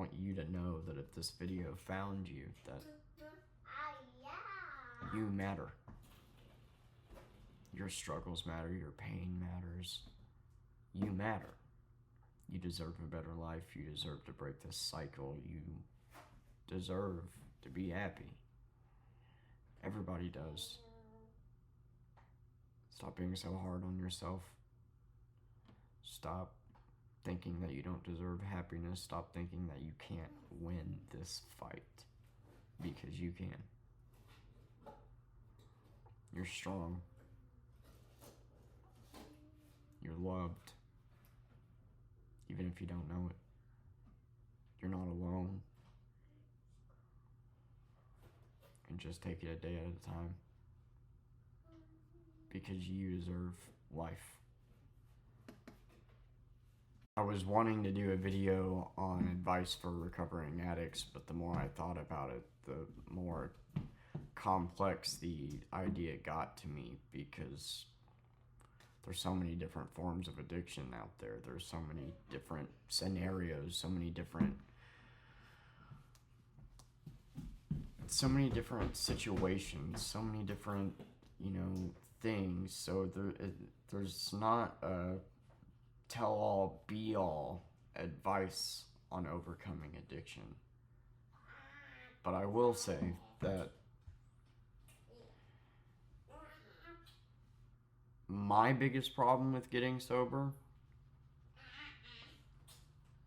want you to know that if this video found you, that you matter. Your struggles matter, your pain matters. You matter. You deserve a better life. You deserve to break this cycle. You deserve to be happy. Everybody does. Stop being so hard on yourself. Stop thinking that you don't deserve happiness. Stop thinking that you can't win this fight, because you can. You're strong. You're loved. Even if you don't know it. You're not alone. And just take it a day at a time. Because you deserve life. I was wanting to do a video on advice for recovering addicts, but the more I thought about it, the more complex the idea got to me, because there's so many different forms of addiction out there. There's so many different scenarios, so many different situations, so many different, things. So there's not a tell-all, be-all advice on overcoming addiction. But I will say that my biggest problem with getting sober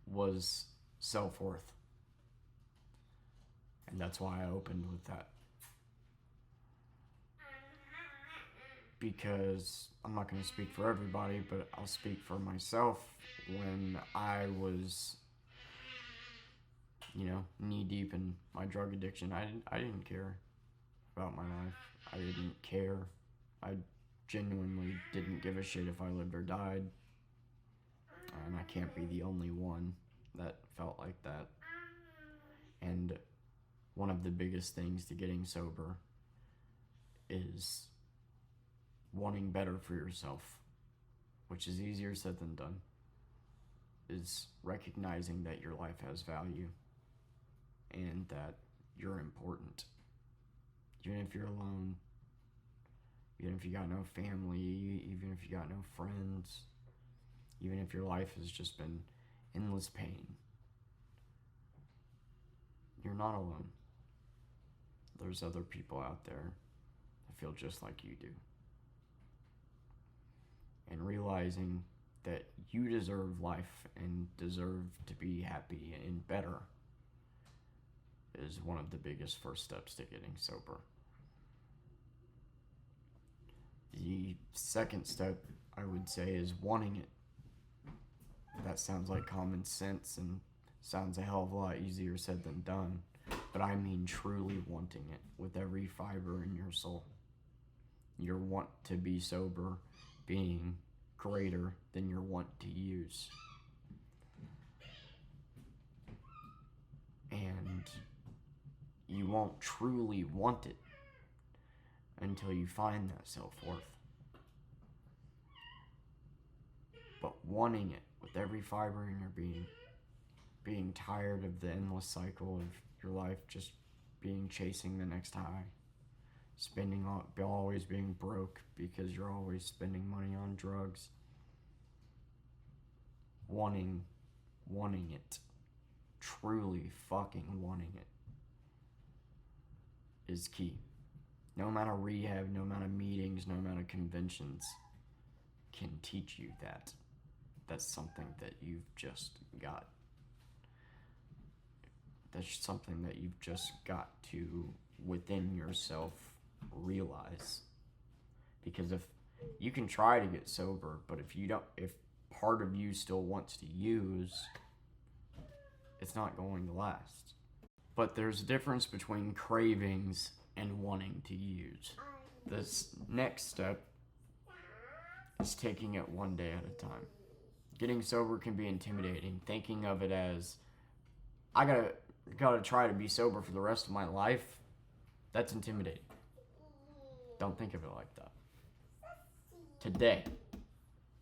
was self-worth. And that's why I opened with that. Because I'm not going to speak for everybody, but I'll speak for myself. When I was, knee deep in my drug addiction, I didn't care about my life. I didn't care. I genuinely didn't give a shit if I lived or died. And I can't be the only one that felt like that. And one of the biggest things to getting sober is wanting better for yourself, which is easier said than done, is recognizing that your life has value and that you're important. Even if you're alone, even if you got no family, even if you got no friends, even if your life has just been endless pain, you're not alone. There's other people out there that feel just like you do. And realizing that you deserve life and deserve to be happy and better is one of the biggest first steps to getting sober. The second step, I would say, is wanting it. That sounds like common sense and sounds a hell of a lot easier said than done, but I mean truly wanting it with every fiber in your soul. Your want to be sober being greater than your want to use. And you won't truly want it until you find that self-worth. But wanting it with every fiber in your being tired of the endless cycle of your life just chasing the next high, always being broke because you're always spending money on drugs. Wanting it, truly fucking wanting it, is key. No amount of rehab, no amount of meetings, no amount of conventions can teach you that. That's something that you've just got. That's something that you've just got to, within yourself, realize. Because if you can try to get sober, but if part of you still wants to use, it's not going to last. But there's a difference between cravings and wanting to use. This next step is taking it one day at a time. Getting sober can be intimidating. Thinking of it as, I gotta try to be sober for the rest of my life, that's intimidating. Don't think of it like that.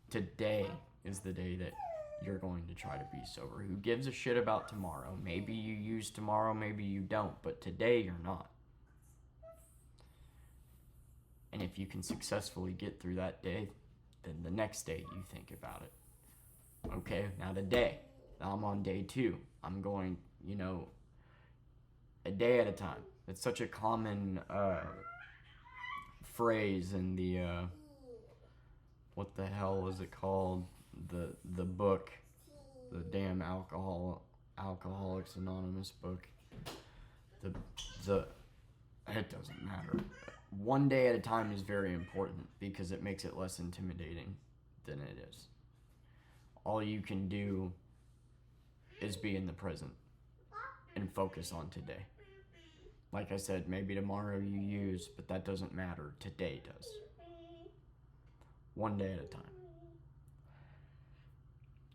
Today is the day that you're going to try to be sober. Who gives a shit about tomorrow? Maybe you use tomorrow, maybe you don't, but today you're not. And if you can successfully get through that day, then the next day you think about it. Okay, now the day. Now I'm on day 2. I'm going, a day at a time. It's such a common phrase in the what the hell is it called? The book, the damn Alcoholics Anonymous book. The it doesn't matter. One day at a time is very important because it makes it less intimidating than it is. All you can do is be in the present and focus on today. Like I said, maybe tomorrow you use, but that doesn't matter. Today does. One day at a time.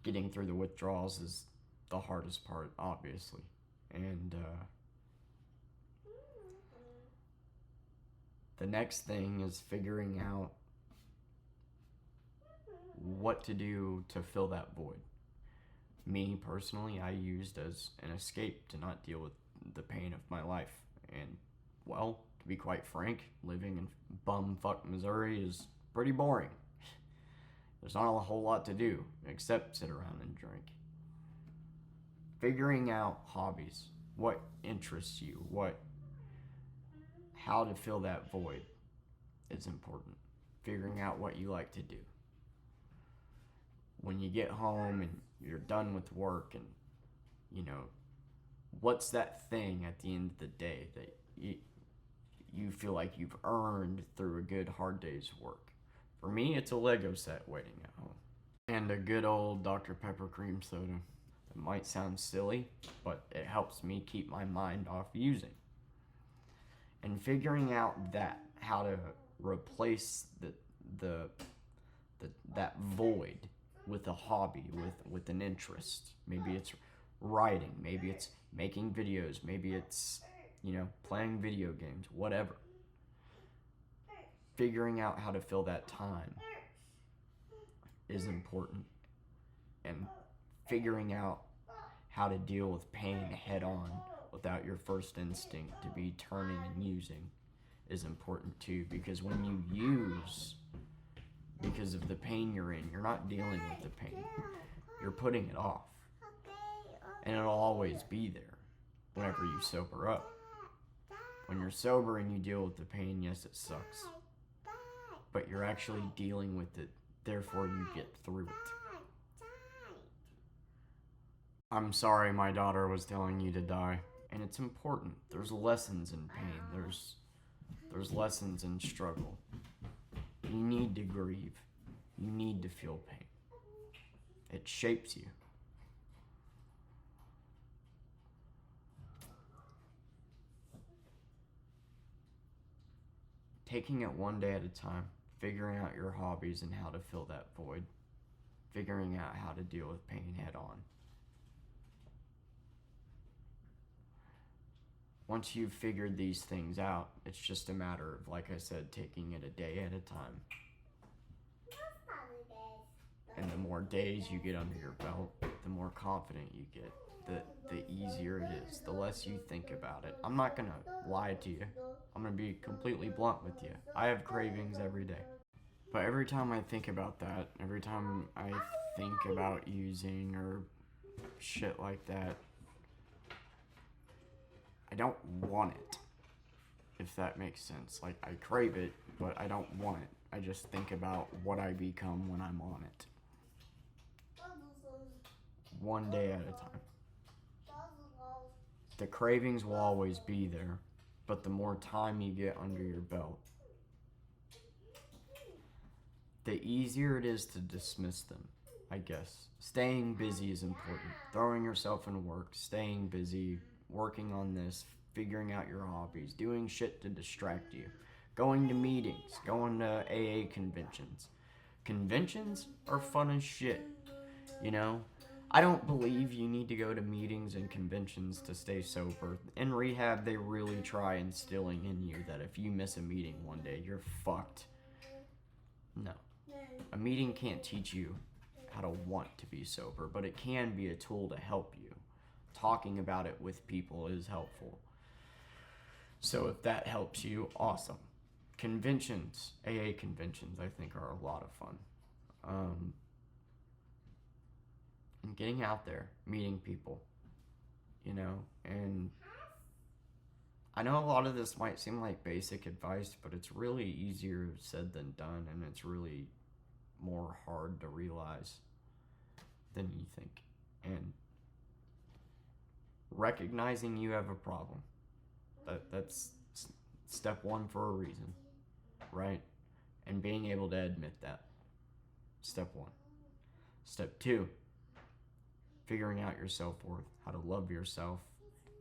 Getting through the withdrawals is the hardest part, obviously. And the next thing is figuring out what to do to fill that void. Me, personally, I used as an escape to not deal with the pain of my life. And, well, to be quite frank, living in bumfuck Missouri is pretty boring. There's not a whole lot to do except sit around and drink. Figuring out hobbies, what interests you, how to fill that void is important. Figuring out what you like to do. When you get home and you're done with work and, what's that thing at the end of the day that you feel like you've earned through a good hard day's work? For me, it's a Lego set waiting at home. And a good old Dr. Pepper cream soda. It might sound silly, but it helps me keep my mind off using. And figuring out how to replace that void with a hobby, with an interest. Maybe it's writing, maybe it's making videos, maybe it's, playing video games, whatever. Figuring out how to fill that time is important. And figuring out how to deal with pain head on without your first instinct to be turning and using is important too. Because when you use, because of the pain you're in, you're not dealing with the pain. You're putting it off. And it'll always be there whenever you sober up. When you're sober and you deal with the pain, yes, it sucks. But you're actually dealing with it, therefore you get through it. I'm sorry my daughter was telling you to die. And it's important. There's lessons in pain. There's lessons in struggle. You need to grieve. You need to feel pain. It shapes you. Taking it one day at a time, figuring out your hobbies and how to fill that void, figuring out how to deal with pain head on. Once you've figured these things out, it's just a matter of, like I said, taking it a day at a time. And the more days you get under your belt, the more confident you get, the easier it is, the less you think about it. I'm not going to lie to you. I'm going to be completely blunt with you. I have cravings every day. But every time I think about that, every time I think about using or shit like that, I don't want it, if that makes sense. Like, I crave it, but I don't want it. I just think about what I become when I'm on it. One day at a time. The cravings will always be there, but the more time you get under your belt, the easier it is to dismiss them, I guess. Staying busy is important. Throwing yourself into work, staying busy, working on this, figuring out your hobbies, doing shit to distract you, going to meetings, going to AA conventions. Conventions are fun as shit, I don't believe you need to go to meetings and conventions to stay sober. In rehab, they really try instilling in you that if you miss a meeting one day, you're fucked. No. A meeting can't teach you how to want to be sober, but it can be a tool to help you. Talking about it with people is helpful. So if that helps you, awesome. Conventions, AA conventions, I think are a lot of fun. And getting out there, meeting people, and I know a lot of this might seem like basic advice, but it's really easier said than done, and it's really more hard to realize than you think. And recognizing you have a problem, that's step one for a reason, right? And being able to admit that, step one. Step two, figuring out your self-worth, how to love yourself,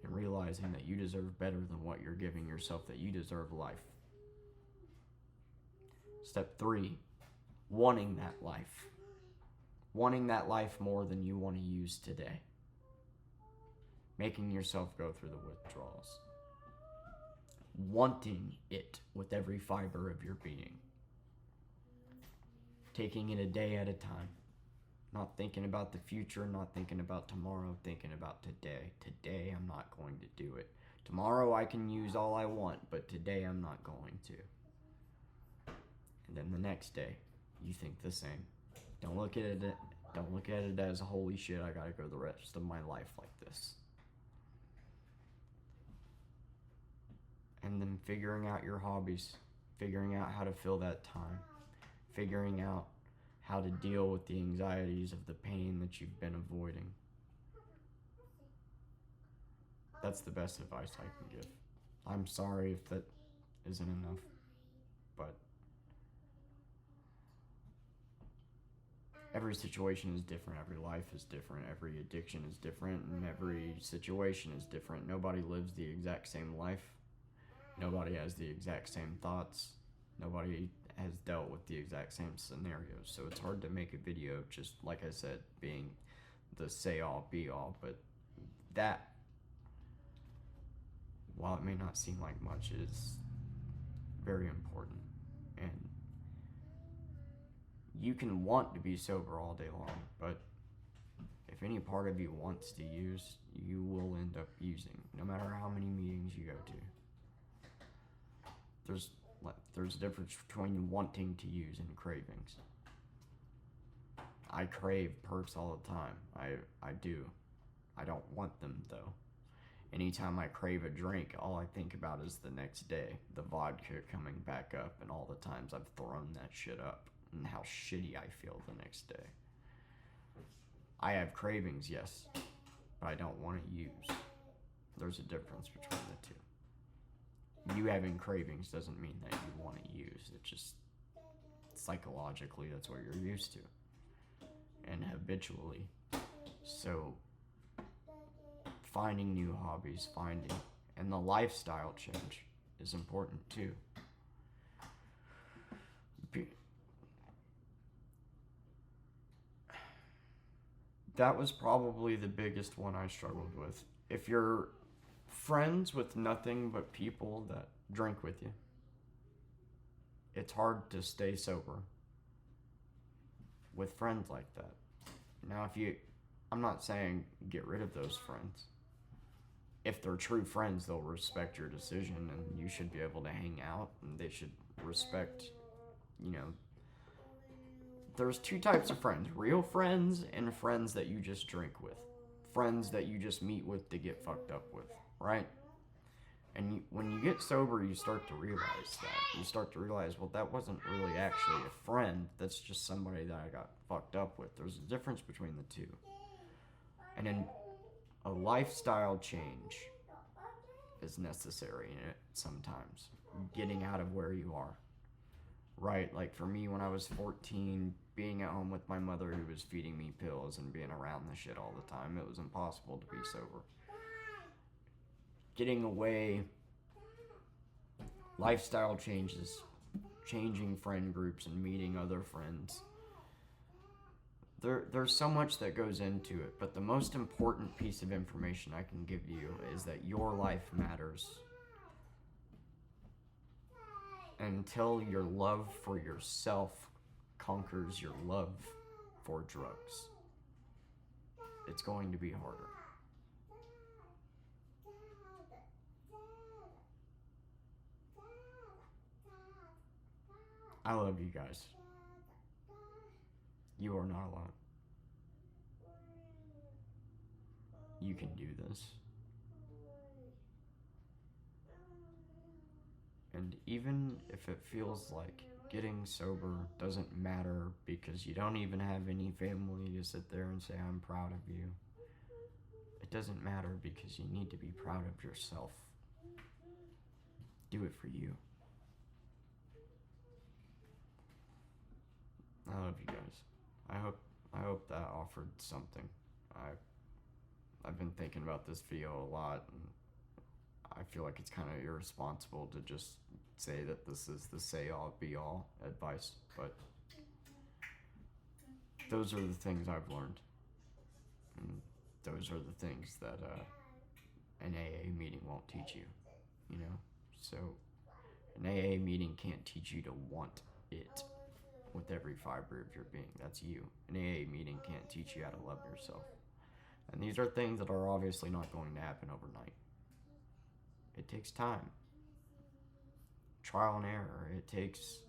and realizing that you deserve better than what you're giving yourself, that you deserve life. Step three, wanting that life. Wanting that life more than you want to use today. Making yourself go through the withdrawals. Wanting it with every fiber of your being. Taking it a day at a time. Not thinking about the future, not thinking about tomorrow, thinking about today. Today I'm not going to do it. Tomorrow I can use all I want, but today I'm not going to. And then the next day, you think the same. Don't look at it as holy shit, I gotta go the rest of my life like this. And then figuring out your hobbies, figuring out how to fill that time, figuring out how to deal with the anxieties of the pain that you've been avoiding. That's the best advice I can give. I'm sorry if that isn't enough, but every situation is different, every life is different, every addiction is different, and every situation is different. Nobody lives the exact same life. Nobody has the exact same thoughts. Nobody has dealt with the exact same scenarios. So it's hard to make a video, just like I said, being the say-all, be-all. But that, while it may not seem like much, is very important. And you can want to be sober all day long, but if any part of you wants to use, you will end up using, no matter how many meetings you go to. There's a difference between wanting to use and cravings. I crave perks all the time. I do. I don't want them though. Anytime I crave a drink, all I think about is the next day, the vodka coming back up, and all the times I've thrown that shit up, and how shitty I feel the next day. I have cravings, yes, but I don't want to use. There's a difference between the two. You having cravings doesn't mean that you want to use. It just, psychologically, that's what you're used to. And habitually. So, finding new hobbies, and the lifestyle change is important too. That was probably the biggest one I struggled with. If you're friends with nothing but people that drink with you, it's hard to stay sober with friends like that. Now, I'm not saying get rid of those friends. If they're true friends, they'll respect your decision, and you should be able to hang out, and they should respect, there's two types of friends: real friends and friends that you just drink with. Friends that you just meet with to get fucked up with, right? And when you get sober, you start to realize that. You start to realize, well, that wasn't really actually a friend. That's just somebody that I got fucked up with. There's a difference between the two. And then a lifestyle change is necessary in it sometimes. Getting out of where you are. Right? Like for me, when I was 14, being at home with my mother who was feeding me pills and being around the shit all the time, it was impossible to be sober. Getting away, lifestyle changes, changing friend groups and meeting other friends. There's so much that goes into it, but the most important piece of information I can give you is that your life matters. Until your love for yourself conquers your love for drugs. It's going to be harder. I love you guys. You are not alone. You can do this. And even if it feels like getting sober doesn't matter because you don't even have any family to sit there and say, I'm proud of you. It doesn't matter because you need to be proud of yourself. Do it for you. I love you guys. I hope that offered something. I've been thinking about this video a lot, and I feel like it's kind of irresponsible to just say that this is the say-all be-all advice, but those are the things I've learned, and those are the things that an AA meeting won't teach you, you know? So an AA meeting can't teach you to want it with every fiber of your being. That's you. An AA meeting can't teach you how to love yourself. And these are things that are obviously not going to happen overnight. It takes time. Trial and error. It takes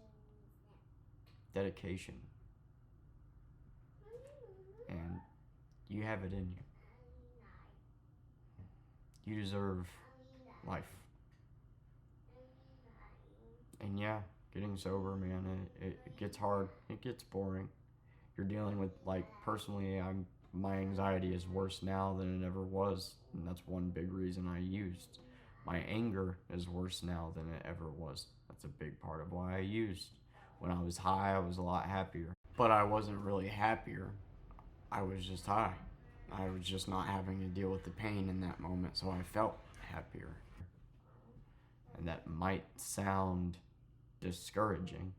dedication. And you have it in you. You deserve life. And yeah, getting sober, man, it gets hard. It gets boring. You're dealing with, like, personally, my anxiety is worse now than it ever was. And that's one big reason I used. My anger is worse now than it ever was. That's a big part of why I used. When I was high, I was a lot happier. But I wasn't really happier. I was just high. I was just not having to deal with the pain in that moment, so I felt happier. And that might sound discouraging,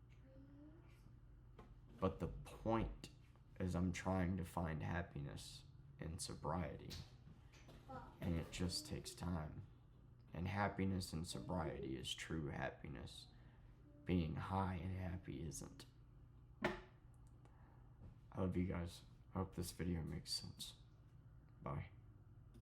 but the point is I'm trying to find happiness in sobriety, and it just takes time. And happiness in sobriety is true happiness. Being high and happy isn't. I love you guys. I hope this video makes sense. Bye.